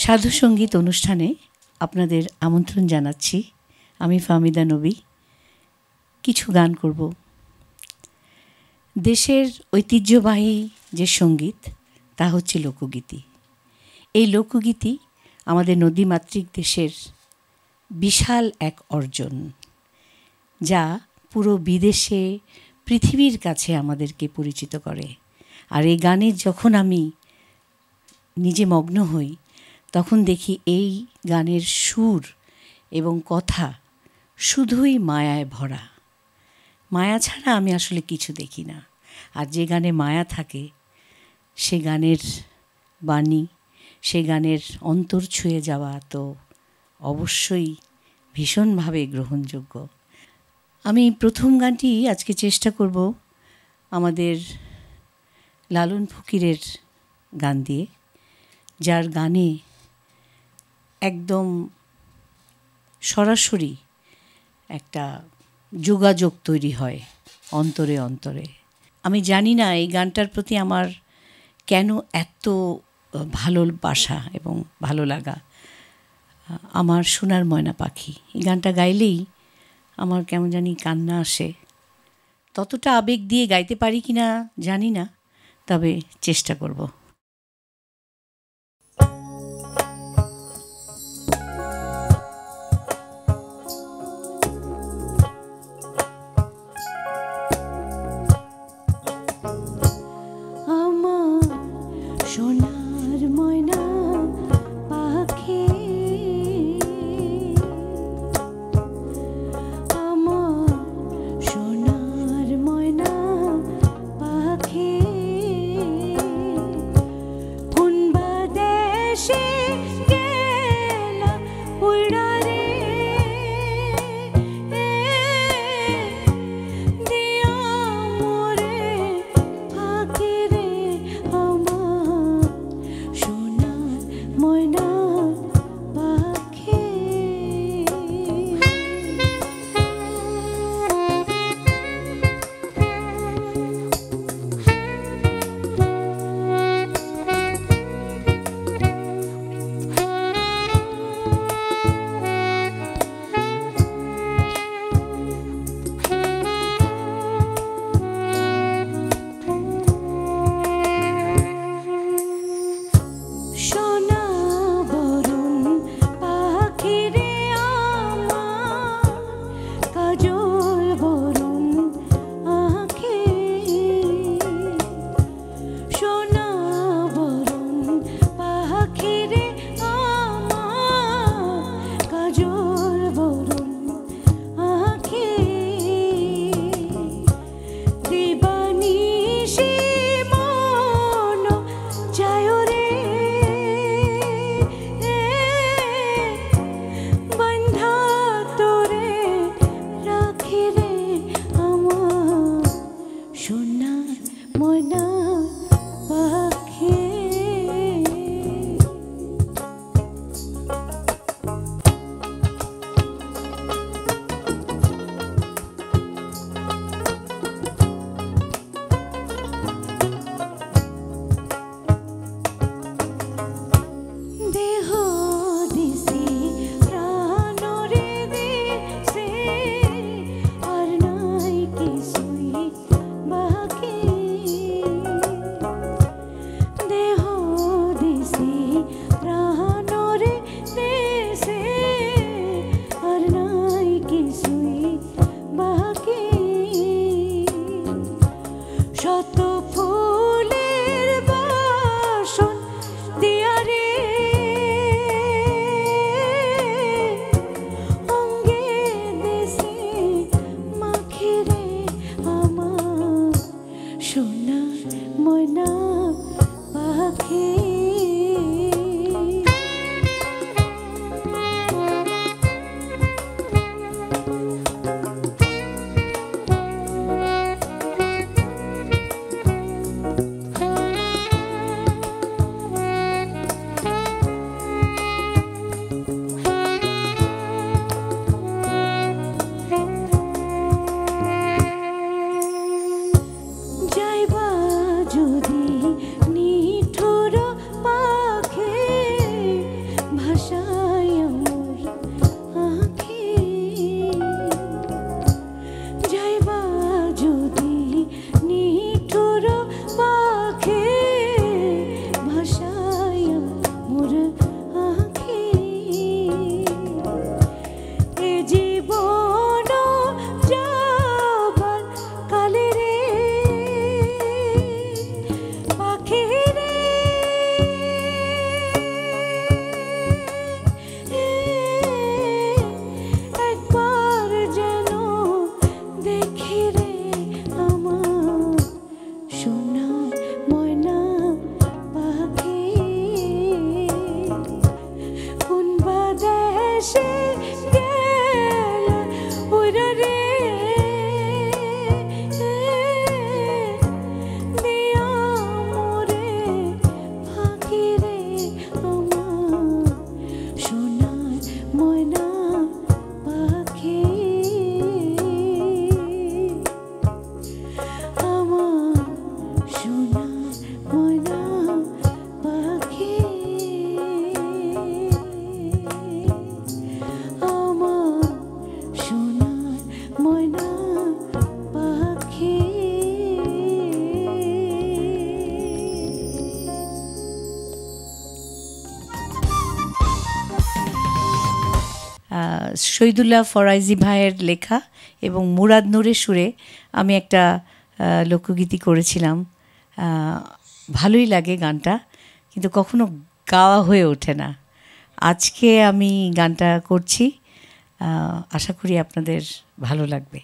সাধু সঙ্গীত অনুষ্ঠানে আপনাদের আমন্ত্রণ জানাচ্ছি। আমি ফাহমিদা নবী। কিছু গান করব। দেশের ঐতিহ্যবাহী যে সঙ্গীত তা হচ্ছে লোকগীতি। এই লোকগীতি আমাদের নদীমাতৃক দেশের বিশাল এক অর্জন, যা পুরো বিদেশে পৃথিবীর কাছে আমাদেরকে পরিচিত করে। আর এই গানে যখন আমি নিজে মগ্ন হই, তখন দেখি এই গানের সুর এবং কথা শুধুই মায়ায় ভরা। মায়া ছাড়া আমি আসলে কিছু দেখি না। আর যে গানে মায়া থাকে, সে গানের বাণী, সে গানের অন্তর ছুঁয়ে যাওয়া তো অবশ্যই ভীষণভাবে গ্রহণযোগ্য। আমি প্রথম গানটি আজকে চেষ্টা করব আমাদের লালন ফকিরের গান দিয়ে, যার গানে একদম সরাসরি একটা যোগাযোগ তৈরি হয় অন্তরে অন্তরে। আমি জানি না এই গানটার প্রতি আমার কেন এত ভালোবাসা এবং ভালো লাগা। আমার সোনার ময়না পাখি, এই গানটা গাইলেই আমার কেমন জানি কান্না আসে। ততটা আবেগ দিয়ে গাইতে পারি কি না জানি না, তবে চেষ্টা করব। সোনার ময়না পাখি, আমার সোনার ময়না পাখি, কোন বা দেশে গেলা উড়া রে, দিয়া মোরে ফাঁকি রে, আমার সোনার ময়না পাখি। সোনা বরণ পাখি রে আমার, কাজল বরণ আঁখি, সোনা বরণ পাখি রে আমার, কাজল বরণ আঁখি, দিবানিশি মন যায় রে, বন্ধা তোরে রাখি রে, আমার সোনার ময়না পাখি। দেহ দিছে প্রাণরে দিছে, আর নাই কিছুই বাকি। দেহ দিছে প্রাণরে দিছে, আর নাই কিছুই বাকি। শত ফুলের বাসন দিয়া রে, অঙ্গে দেশে মাখি রে, আমার সোনার ময়না পাখি। যাইবা যদি নিঠুর শহীদুল্লাহ ফরাইজি ভাইয়ের লেখা এবং মুরাদ নূরের সুরে আমি একটা লোকগীতি করেছিলাম। ভালোই লাগে গানটা, কিন্তু কখনো গাওয়া হয়ে ওঠে না। আজকে আমি গানটা করছি, আশা করি আপনাদের ভালো লাগবে।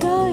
গাই